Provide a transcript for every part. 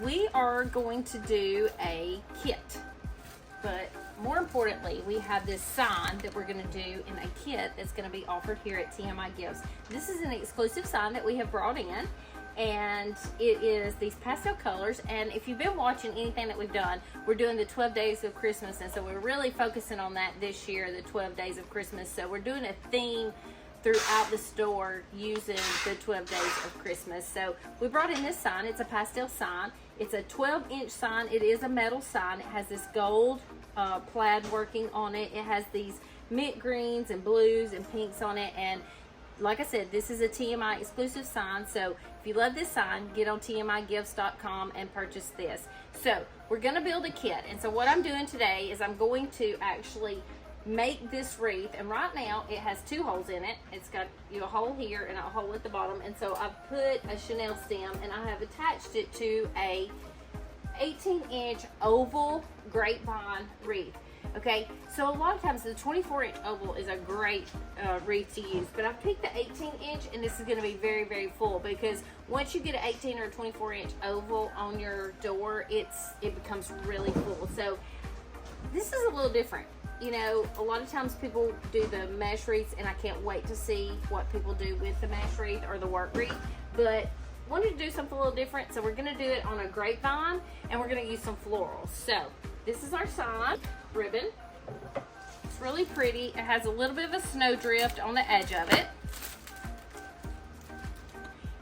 we are going to do a kit, but more importantly, we have this sign that we're going to do in a kit that's going to be offered here at TMI Gifts. This is an exclusive sign that we have brought in, and it is these pastel colors. And if you've been watching anything that we've done, we're doing the 12 days of Christmas, and so we're really focusing on that this year, the 12 days of Christmas. So we're doing a theme throughout the store using the 12 days of Christmas. So we brought in this sign. It's a pastel sign. It's a 12-inch sign. It is a metal sign. It has this gold plaid working on it. It has these mint greens and blues and pinks on it. And like I said, this is a TMI exclusive sign. So if you love this sign, get on TMIGifts.com and purchase this. So we're going to build a kit. And so what I'm doing today is I'm going to actually make this wreath, and right now it has 2 holes in it. It's got a hole here and a hole at the bottom, and so I've put a chenille stem and I have attached it to a 18-inch oval grapevine wreath. Okay, so a lot of times the 24-inch oval is a great wreath to use, but I've picked the 18-inch, and this is going to be very, very full, because once you get an 18 or 24-inch oval on your door, it becomes really full. So this is a little different. You know, a lot of times people do the mesh wreaths, and I can't wait to see what people do with the mesh wreath or the work wreath, but wanted to do something a little different. So we're going to do it on a grapevine, and we're going to use some florals. So this is our sign ribbon. It's really pretty. It has a little bit of a snowdrift on the edge of it.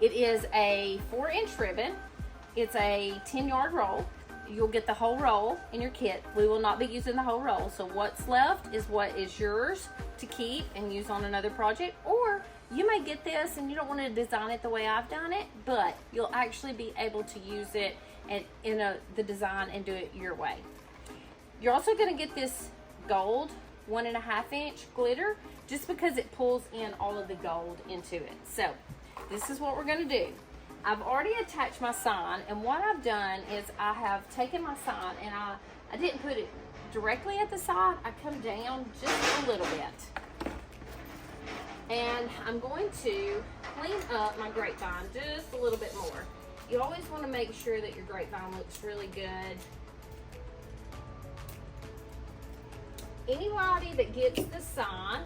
It is a 4-inch ribbon. It's a 10-yard roll. You'll get the whole roll in your kit. We will not be using the whole roll. So what's left is what is yours to keep and use on another project. Or you may get this and you don't want to design it the way I've done it, but you'll actually be able to use it in the design and do it your way. You're also going to get this gold 1.5-inch glitter, just because it pulls in all of the gold into it. So this is what we're going to do. I've already attached my sign, and what I've done is I have taken my sign, and I didn't put it directly at the side. I come down just a little bit, and I'm going to clean up my grapevine just a little bit more. You always want to make sure that your grapevine looks really good. Anybody that gets the sign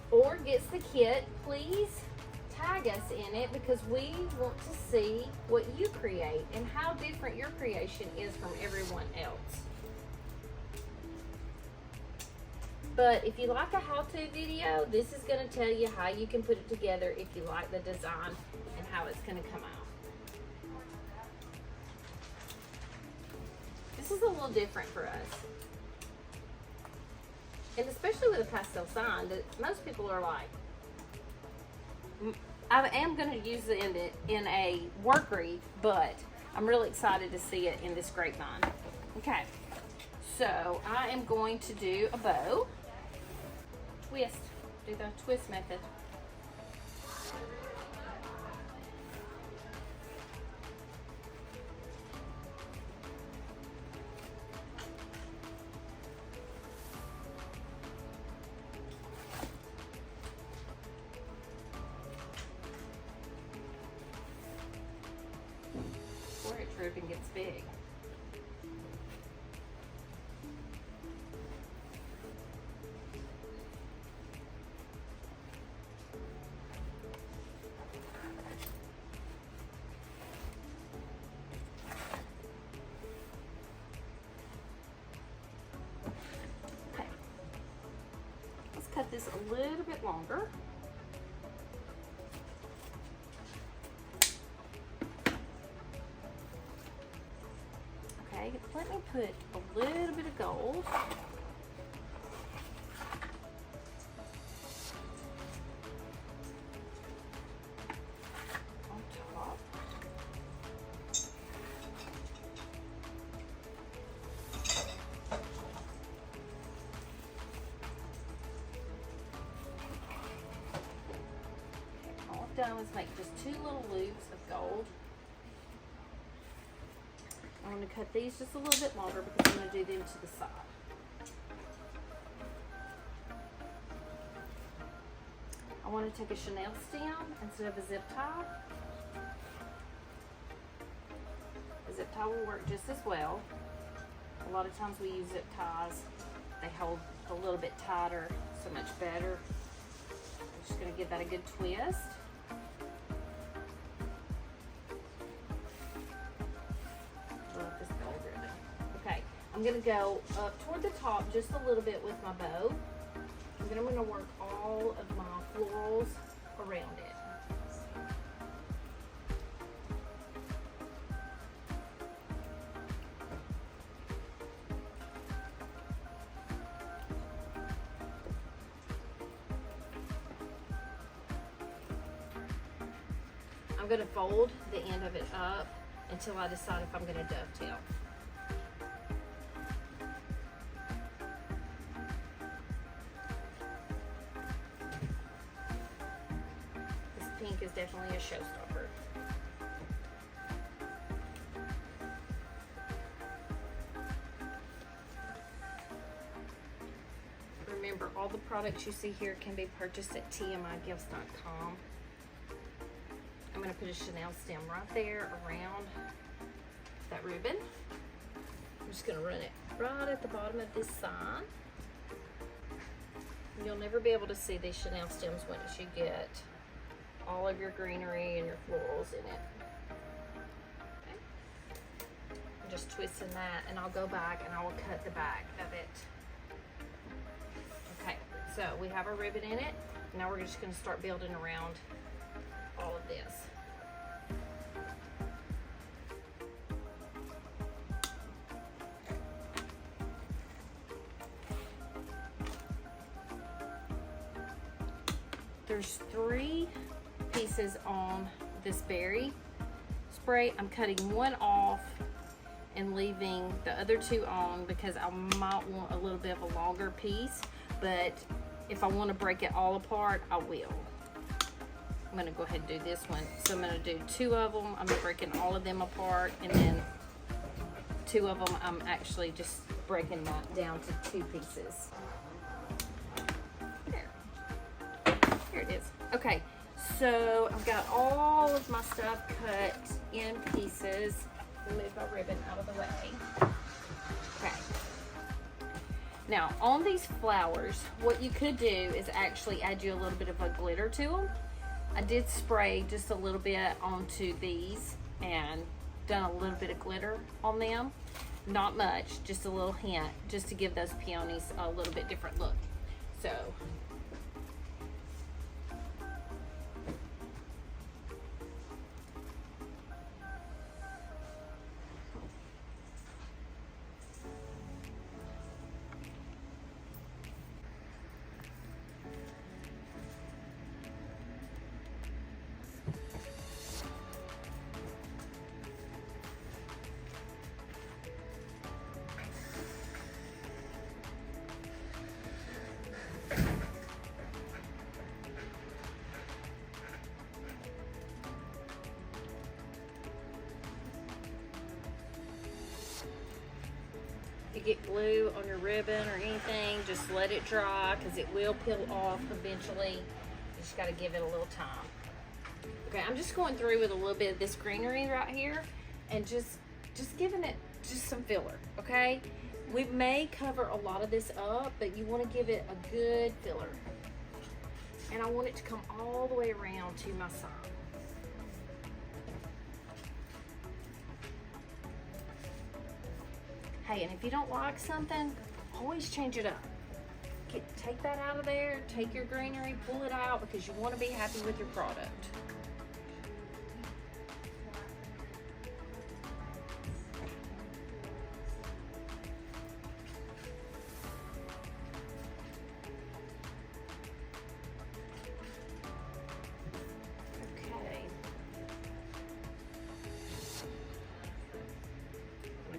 or gets the kit, please tag us in it, because we want to see what you create and how different your creation is from everyone else. But if you like a how-to video, this is going to tell you how you can put it together if you like the design and how it's going to come out. This is a little different for us. And especially with a pastel sign, that most people are like, I am going to use it in a work wreath, but I'm really excited to see it in this grapevine. Okay, so I am going to do a bow. Twist, do the twist method. And gets big. Okay. Let's cut this a little bit longer. Let me put a little bit of gold. On top. All I've done is make just 2 little loops of gold. I'm going to cut these just a little bit longer because I'm going to do them to the side. I want to take a chenille stem instead of a zip tie. tie will work just as well. A lot of times we use zip ties. They hold a little bit tighter, so much better. I'm just going to give that a good twist. Love this gold ribbon. Okay, I'm going to go up toward the top just a little bit with my bow. And then I'm going to work all of my florals around it. I'm going to fold the end of it up until I decide if I'm going to dovetail. This pink is definitely a showstopper. Remember, all the products you see here can be purchased at TMIGifts.com. I'm going to put a Chanel stem right there around that ribbon. I'm just going to run it right at the bottom of this sign. You'll never be able to see these Chanel stems once you get all of your greenery and your florals in it. Okay. I'm just twisting that, and I'll go back and I will cut the back of it. Okay, so we have our ribbon in it. Now we're just going to start building around all of this. There's 3 pieces on this berry spray. I'm cutting one off and leaving the other 2 on because I might want a little bit of a longer piece, but if I want to break it all apart, I will. I'm going to go ahead and do this one. So I'm going to do 2 of them. I'm breaking all of them apart, and then 2 of them I'm actually just breaking that down to 2 pieces. Here it is. Okay, so I've got all of my stuff cut in pieces. Move my ribbon out of the way. Okay. Now, on these flowers, what you could do is actually add you a little bit of a glitter to them. I did spray just a little bit onto these and done a little bit of glitter on them. Not much, just a little hint, just to give those peonies a little bit different look. So, if you get glue on your ribbon or anything, just let it dry because it will peel off eventually. You just got to give it a little time. Okay, I'm just going through with a little bit of this greenery right here and just giving it just some filler, okay? We may cover a lot of this up, but you want to give it a good filler. And I want it to come all the way around to my sign. Hey, and if you don't like something, always change it up. Take that out of there, take your greenery, pull it out, because you want to be happy with your product.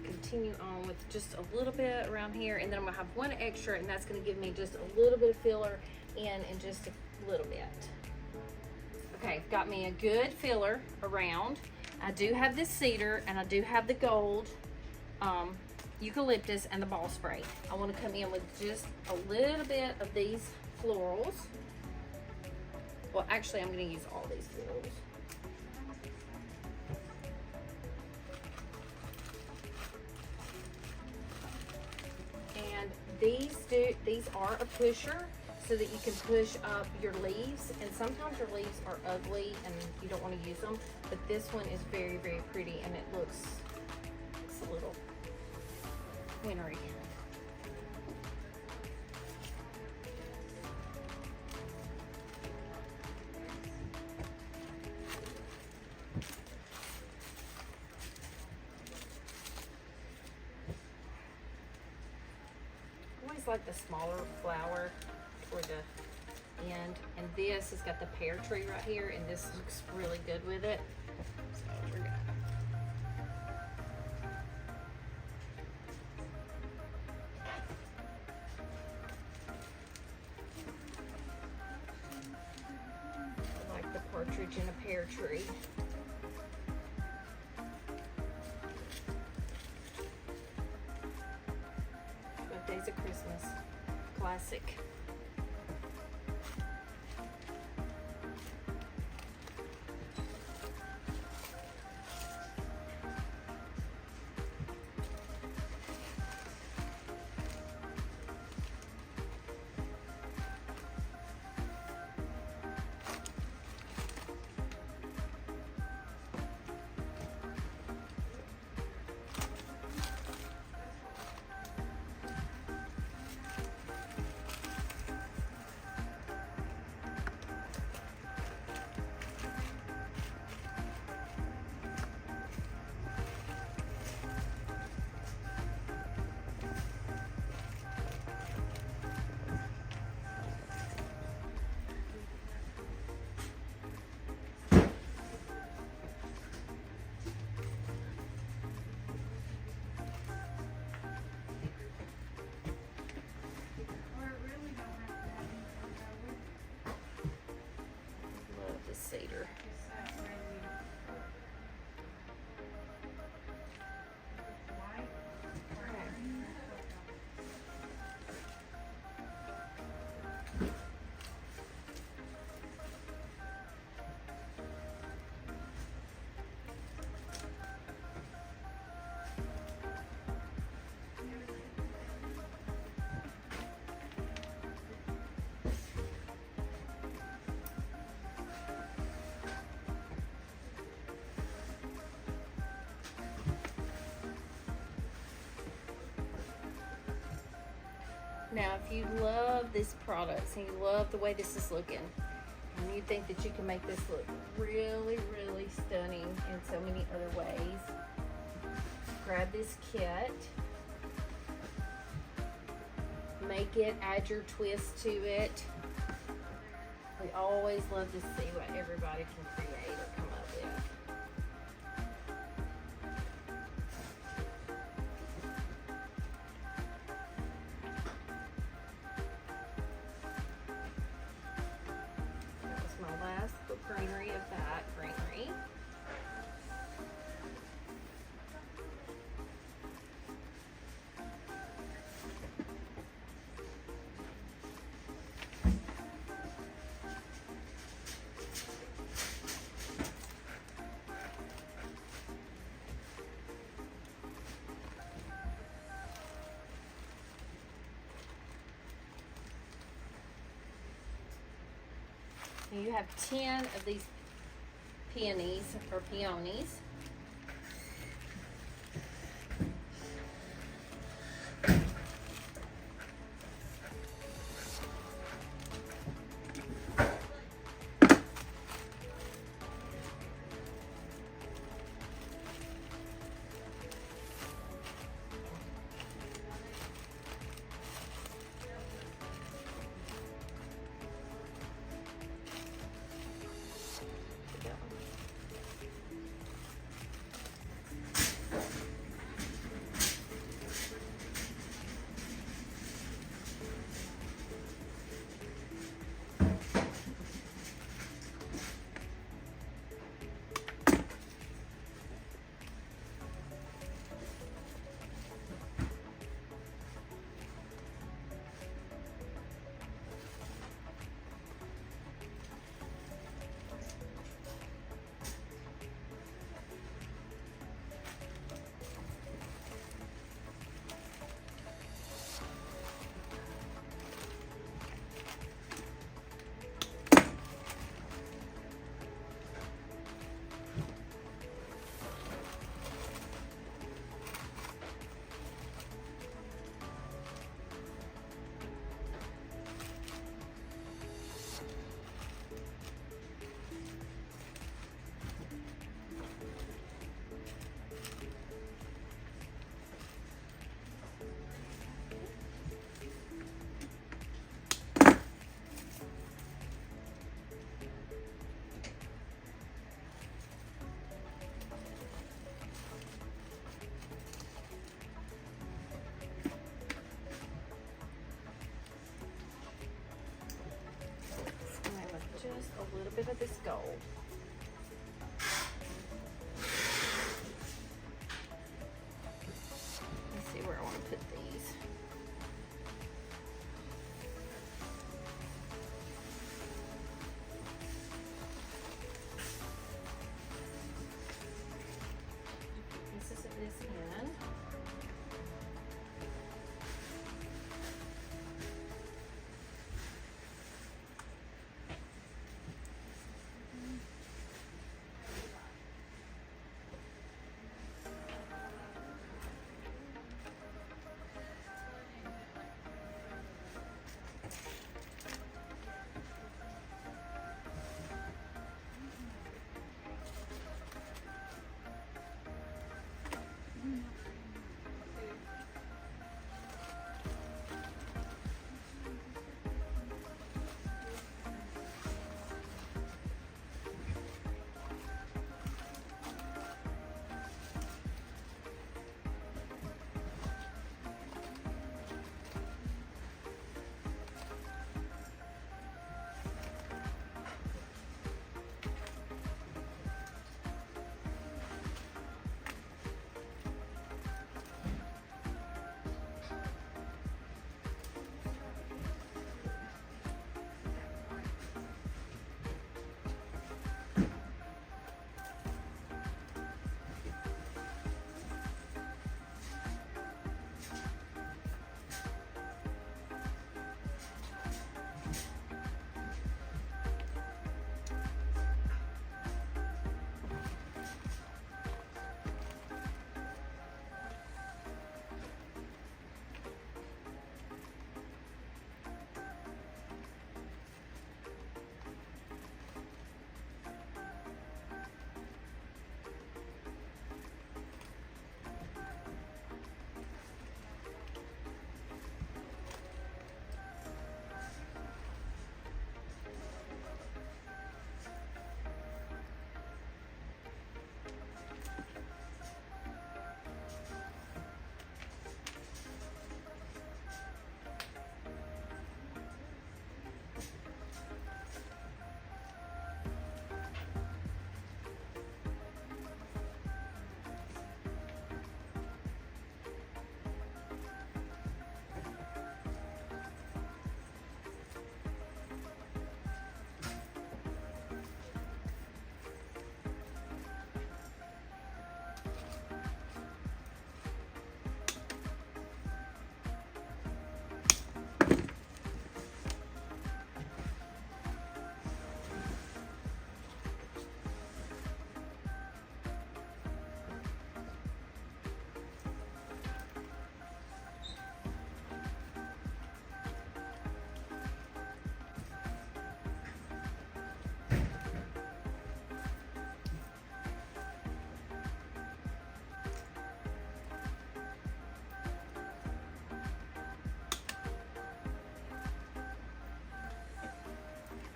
Continue on with just a little bit around here, and then I'm gonna have one extra, and that's gonna give me just a little bit of filler in just a little bit. Okay, got me a good filler around. I do have this cedar, and I do have the gold eucalyptus and the ball spray. I want to come in with just a little bit of these florals. Well, actually, I'm going to use all these florals. These are a pusher, so that you can push up your leaves, and sometimes your leaves are ugly and you don't want to use them, but this one is very, very pretty, and it looks a little wintry. Like the smaller flower toward the end, and this has got the pear tree right here, and this looks really good with it. So we're gonna I like the partridge in a pear tree. Days of Christmas classic. Cedar. Now, if you love this product and you love the way this is looking, and you think that you can make this look really, really stunning in so many other ways, grab this kit, make it, add your twist to it. We always love to see what everybody can create or come up with. Greenery of that greenery. And you have 10 of these peonies or peonies. this gold. Let's see where I want to put these. Pieces of this in.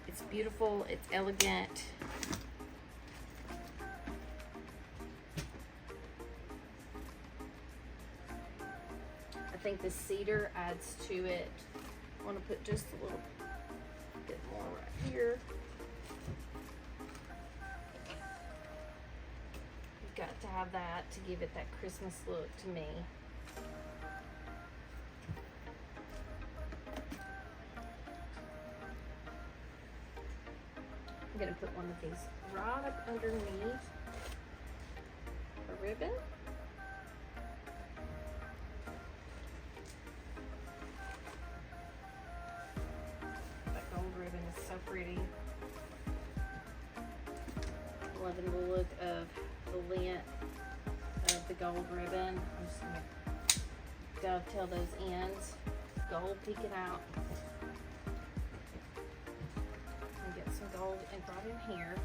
It's beautiful, it's elegant. I think the cedar adds to it. I want to put just a little bit more right here. You've got to have that to give it that Christmas look to me. I'm going to put one of these right up underneath a ribbon. That gold ribbon is so pretty. Loving the look of the length of the gold ribbon. I'm just going to dovetail those ends, gold peeking out. Some gold and right in here.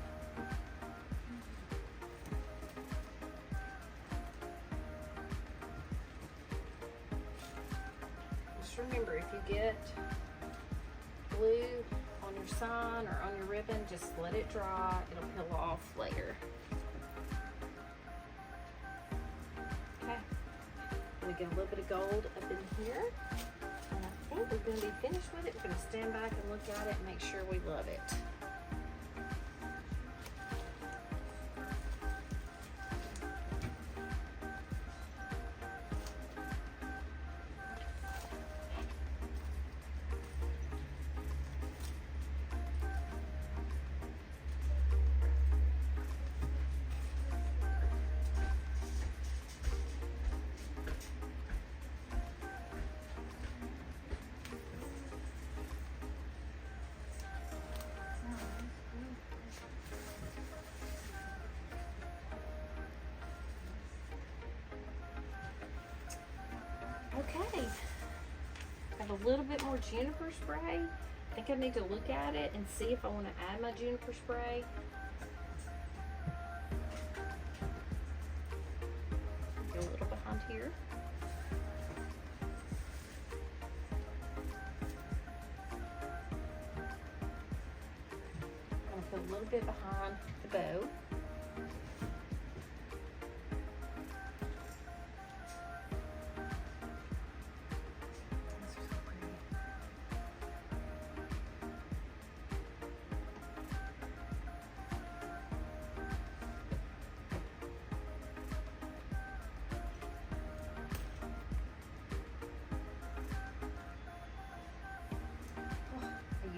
Just remember, if you get glue on your sign or on your ribbon, just let it dry. It'll peel off later. Okay. We get a little bit of gold up in here. And I think we're going to be finished with it. We're going to stand back and look at it and make sure we love it. have a little bit more juniper spray. I think I need to look at it and see if I want to add my juniper spray. Go a little behind here. I'm going to put a little bit behind the bow.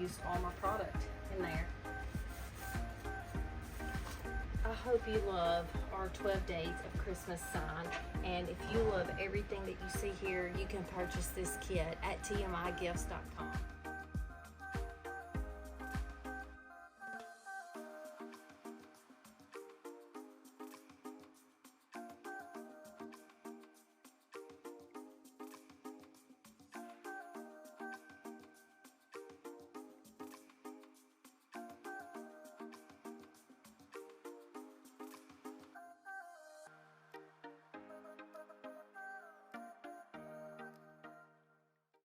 Used all my product in there. I hope you love our 12 days of Christmas sign, and if you love everything that you see here, you can purchase this kit at TMIGifts.com.